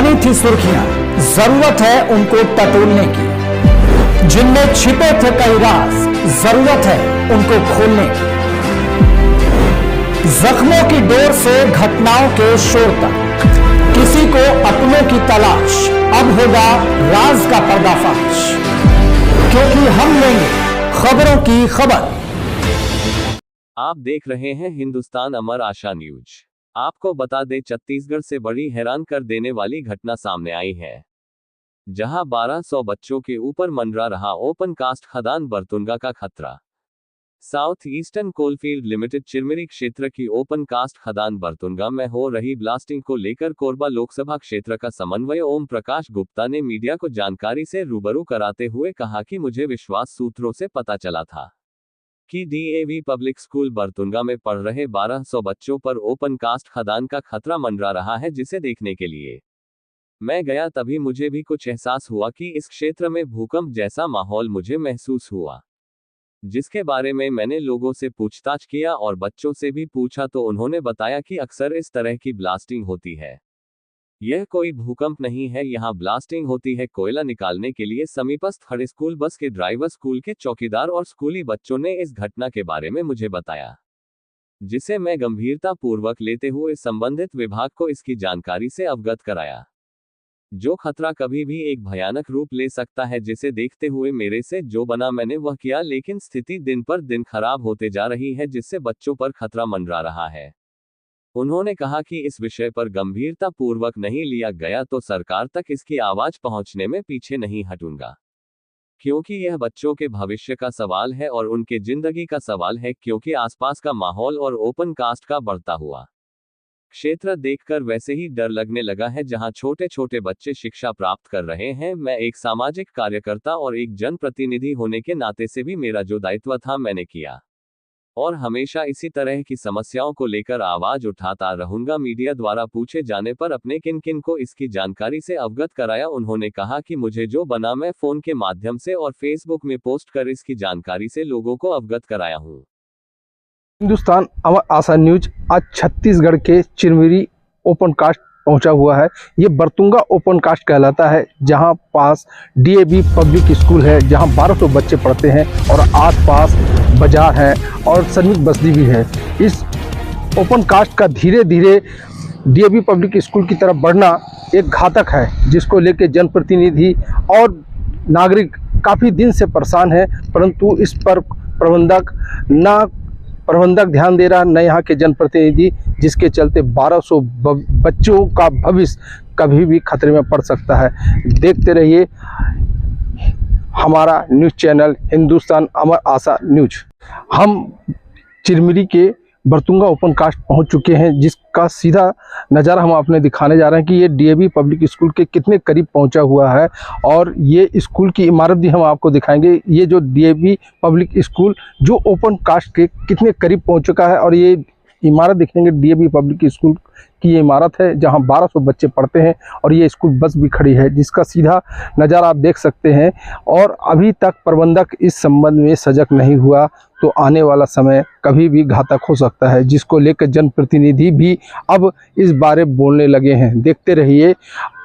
बनी थी सुर्खियां, जरूरत है उनको टटोलने की। जिनमें छिपे थे कई राज, जरूरत है उनको खोलने की। जख्मों की डोर से घटनाओं के शोर तक, किसी को अपनों की तलाश, अब होगा राज का पर्दाफाश, क्योंकि हम लेंगे खबरों की खबर। आप देख रहे हैं हिंदुस्तान अमर आशा न्यूज। आपको बता दें, छत्तीसगढ़ से बड़ी हैरान कर देने वाली घटना सामने आई है, जहां 1200 बच्चों के ऊपर मंडरा रहा ओपन कास्ट खदान बरतुंगा का खतरा। South eastern coalfield limited Chirmiri क्षेत्र की ओपन कास्ट खदान बरतुंगा में हो रही ब्लास्टिंग को लेकर कोरबा लोकसभा क्षेत्र का समन्वय ओम प्रकाश गुप्ता ने मीडिया को जानकारी से रूबरू कराते हुए कहा कि मुझे विश्वास सूत्रों से पता चला था कि डीएवी पब्लिक स्कूल बरतुंगा में पढ़ रहे 1200 बच्चों पर ओपन कास्ट खदान का खतरा मंडरा रहा है, जिसे देखने के लिए मैं गया। तभी मुझे भी कुछ एहसास हुआ कि इस क्षेत्र में भूकंप जैसा माहौल मुझे महसूस हुआ, जिसके बारे में मैंने लोगों से पूछताछ किया और बच्चों से भी पूछा तो उन्होंने बताया कि अक्सर इस तरह की ब्लास्टिंग होती है। यह कोई भूकंप नहीं है, यहाँ ब्लास्टिंग होती है कोयला निकालने के लिए। समीपस्थ खड़े स्कूल बस के ड्राइवर, स्कूल के चौकीदार और स्कूली बच्चों ने इस घटना के बारे में मुझे बताया, जिसे मैं गंभीरता पूर्वक लेते हुए संबंधित विभाग को इसकी जानकारी से अवगत कराया। जो खतरा कभी भी एक भयानक रूप ले सकता है, जिसे देखते हुए मेरे से जो बना मैंने वह किया, लेकिन स्थिति दिन पर दिन खराब होते जा रही है, जिससे बच्चों पर खतरा मंडरा रहा है। उन्होंने कहा कि इस विषय पर गंभीरता पूर्वक नहीं लिया गया तो सरकार तक इसकी आवाज पहुंचने में पीछे नहीं हटूंगा, क्योंकि यह बच्चों के भविष्य का सवाल है और उनके जिंदगी का सवाल है, क्योंकि आसपास का माहौल और ओपन कास्ट का बढ़ता हुआ क्षेत्र देखकर वैसे ही डर लगने लगा है, जहां छोटे छोटे बच्चे शिक्षा प्राप्त कर रहे हैं। मैं एक सामाजिक कार्यकर्ता और एक जनप्रतिनिधि होने के नाते से भी मेरा जो दायित्व था मैंने किया और हमेशा इसी तरह की समस्याओं को लेकर आवाज उठाता रहूंगा। मीडिया द्वारा पूछे जाने पर अपने किन किन को इसकी जानकारी से अवगत कराया, उन्होंने कहा कि मुझे जो बना मैं फोन के माध्यम से और फेसबुक में पोस्ट कर इसकी जानकारी से लोगों को अवगत कराया हूं। हिंदुस्तान अमर आशा न्यूज आज छत्तीसगढ़ के चिरमिरी ओपन कास्ट पहुंचा हुआ है। ये बरतुंगा ओपन कास्ट कहलाता है, जहां पास डीएवी पब्लिक स्कूल है, जहां 1200 बच्चे पढ़ते हैं और आसपास बाजार है और श्रमिक बस्ती भी है। इस ओपन कास्ट का धीरे धीरे डीएवी पब्लिक स्कूल की तरफ बढ़ना एक घातक है, जिसको लेकर जनप्रतिनिधि और नागरिक काफ़ी दिन से परेशान है, परंतु इस पर प्रबंधक ध्यान दे रहा, न यहाँ के जनप्रतिनिधि, जिसके चलते 1200 बच्चों का भविष्य कभी भी खतरे में पड़ सकता है। देखते रहिए हमारा न्यूज़ चैनल हिंदुस्तान अमर आशा न्यूज। हम चिरमिरी के बरतुंगा ओपन कास्ट पहुंच चुके हैं, जिसका सीधा नज़ारा हम आपने दिखाने जा रहे हैं कि ये डीएवी पब्लिक स्कूल के कितने करीब पहुंचा हुआ है और ये स्कूल की इमारत भी हम आपको दिखाएंगे। ये जो डीएवी पब्लिक स्कूल जो ओपन कास्ट के कितने करीब पहुंच चुका है और ये इमारत देखेंगे डीएवी पब्लिक स्कूल की ये इमारत है, जहां 1200 बच्चे पढ़ते हैं और ये स्कूल बस भी खड़ी है, जिसका सीधा नज़ारा आप देख सकते हैं। और अभी तक प्रबंधक इस संबंध में सजग नहीं हुआ तो आने वाला समय कभी भी घातक हो सकता है, जिसको लेकर जनप्रतिनिधि भी अब इस बारे बोलने लगे हैं। देखते रहिए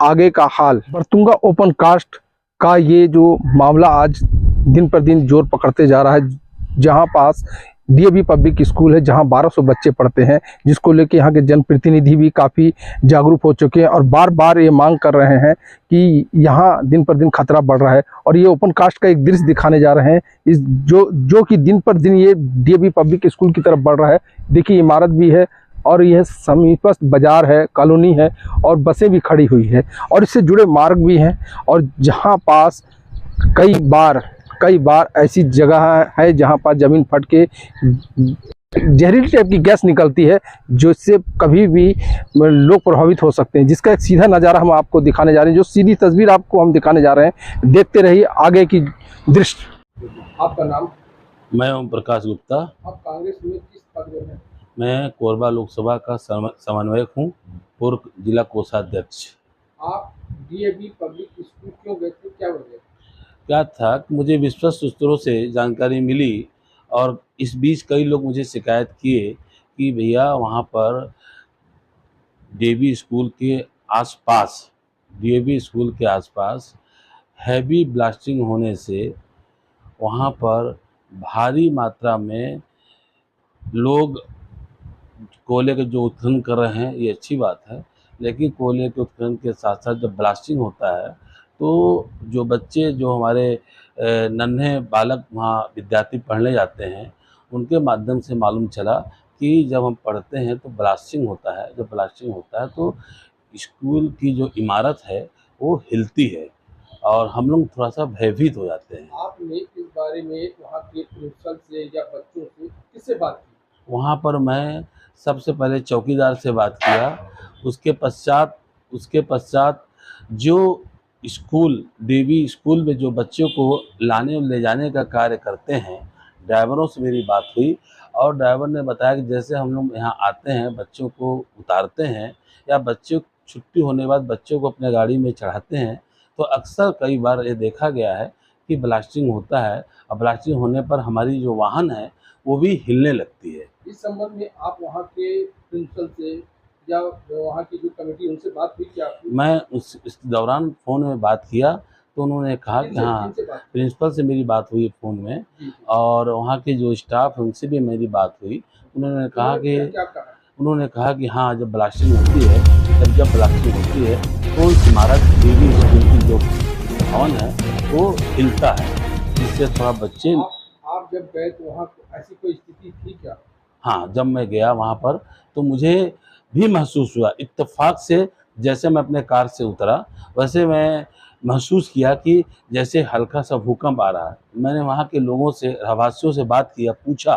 आगे का हाल। बरतुंगा ओपन कास्ट का ये जो मामला आज दिन पर दिन जोर पकड़ते जा रहा है, जहां पास डीएवी पब्लिक स्कूल है, जहां 1200 बच्चे पढ़ते हैं, जिसको लेकर यहाँ के जनप्रतिनिधि भी काफ़ी जागरूक हो चुके हैं और बार बार ये मांग कर रहे हैं कि यहाँ दिन पर दिन खतरा बढ़ रहा है। और ये ओपन कास्ट का एक दृश्य दिखाने जा रहे हैं, इस जो कि दिन पर दिन ये डीएवी पब्लिक स्कूल की तरफ बढ़ रहा है। देखिए इमारत भी है और यह समीपस्थ बाजार है, कॉलोनी है और बसें भी खड़ी हुई है और इससे जुड़े मार्ग भी हैं। और जहाँ पास कई बार ऐसी जगह है जहां पर ज़मीन फट के जहरीली टाइप की गैस निकलती है, जिससे कभी भी लोग प्रभावित हो सकते हैं, जिसका एक सीधा नज़ारा हम आपको दिखाने जा रहे हैं। जो सीधी तस्वीर आपको हम दिखाने जा रहे हैं, देखते रहिए आगे की दृश्य। आपका नाम? मैं ओम प्रकाश गुप्ता। आप कांग्रेस में किस पद में हैं? मैं कोरबा लोकसभा का समन्वयक हूँ, पूर्व जिला कोषाध्यक्ष। आप डीएवी पब्लिक स्कूल क्यों गए थे, क्या वजह? क्या था कि मुझे विश्वस्त सूत्रों से जानकारी मिली और इस बीच कई लोग मुझे शिकायत किए कि भैया वहाँ पर डीएवी स्कूल के आसपास डीएवी स्कूल के आसपास हैवी ब्लास्टिंग होने से वहाँ पर भारी मात्रा में लोग कोयले के जो उत्खनन कर रहे हैं, ये अच्छी बात है, लेकिन कोयले के उत्खनन के साथ साथ जब ब्लास्टिंग होता है तो जो बच्चे जो हमारे नन्हे बालक वहाँ विद्यार्थी पढ़ने जाते हैं, उनके माध्यम से मालूम चला कि जब हम पढ़ते हैं तो ब्लास्टिंग होता है। जब ब्लास्टिंग होता है तो स्कूल की जो इमारत है वो हिलती है और हम लोग थोड़ा-सा भयभीत हो जाते हैं। आपने इस बारे में वहाँ के प्रिंसिपल से या बच्चों से किससे बात की? वहाँ पर मैं सबसे पहले चौकीदार से बात किया, उसके पश्चात जो स्कूल डीएवी स्कूल में जो बच्चों को लाने और ले जाने का कार्य करते हैं, ड्राइवरों से मेरी बात हुई और ड्राइवर ने बताया कि जैसे हम लोग यहाँ आते हैं, बच्चों को उतारते हैं या बच्चों छुट्टी होने के बाद बच्चों को अपने गाड़ी में चढ़ाते हैं, तो अक्सर कई बार ये देखा गया है कि ब्लास्टिंग होता है और ब्लास्टिंग होने पर हमारी जो वाहन है, वो भी हिलने लगती है। इस संबंध में आप वहाँ के प्रिंसिपल से या वहाँ की जो कमेटी उनसे बात हुई क्या आपकी? मैं इस दौरान फ़ोन में बात किया तो उन्होंने कहा कि हाँ, किनसे बात हुई? प्रिंसिपल से मेरी बात हुई फ़ोन में जी, जी। और वहाँ के जो स्टाफ है उनसे भी मेरी बात हुई। उन्होंने कहा कि क्या कहा? उन्होंने कहा कि हाँ, जब ब्लास्टिंग होती है तो इमारत डीएवी स्कूल की जो भवन है वो हिलता है, जिससे थोड़ा बच्चे आप जब गए तो वहाँ ऐसी कोई स्थिति थी क्या? हाँ, जब मैं गया वहाँ पर तो मुझे भी महसूस हुआ इत्तेफ़ाक से, जैसे मैं अपने कार से उतरा वैसे मैं महसूस किया कि जैसे हल्का-सा भूकंप आ रहा है। मैंने वहाँ के लोगों से, रहवासियों से बात किया, पूछा,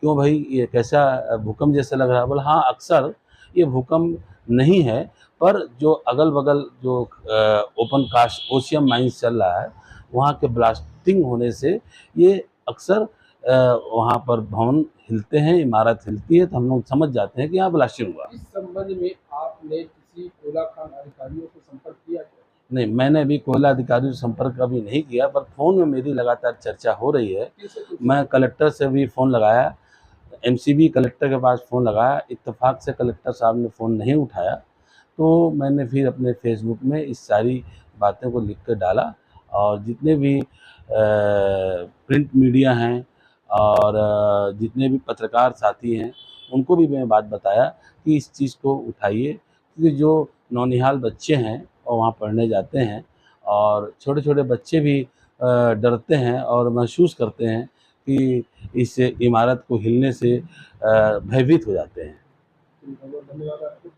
"क्यों भाई ये कैसा भूकंप जैसा लग रहा है?" बोले, "हाँ, अक्सर ये भूकंप नहीं है, पर जो अगल-बगल जो ओपन कास्ट ओशियम माइन्स चल रहा है, वहाँ के ब्लास्टिंग होने से ये अक्सर वहाँ पर भवन हिलते हैं, इमारत हिलती है, तो हम लोग समझ जाते हैं कि यहाँ ब्लास्टिंग हुआ।" इस संबंध में आपने किसी कोयला खान अधिकारियों से संपर्क किया क्या? नहीं, मैंने अभी कोयला अधिकारियों से संपर्क अभी नहीं किया, पर फ़ोन में मेरी लगातार चर्चा हो रही है। किससे पूछा? मैं कलेक्टर से भी फ़ोन लगाया, एमसीबी कलेक्टर के पास फ़ोन लगाया, इत्तेफ़ाक से कलेक्टर साहब ने फ़ोन नहीं उठाया, तो मैंने फिर अपने फ़ेसबुक में इस सारी बातों को लिख कर डाला और जितने भी प्रिंट मीडिया हैं और जितने भी पत्रकार साथी हैं, उनको भी मैं बात बताया कि इस चीज़ को उठाइए, क्योंकि जो नौनिहाल बच्चे हैं और वहाँ पढ़ने जाते हैं और छोटे-छोटे बच्चे भी डरते हैं और महसूस करते हैं कि इस इमारत को हिलने से भयभीत हो जाते हैं। धन्यवाद आपको।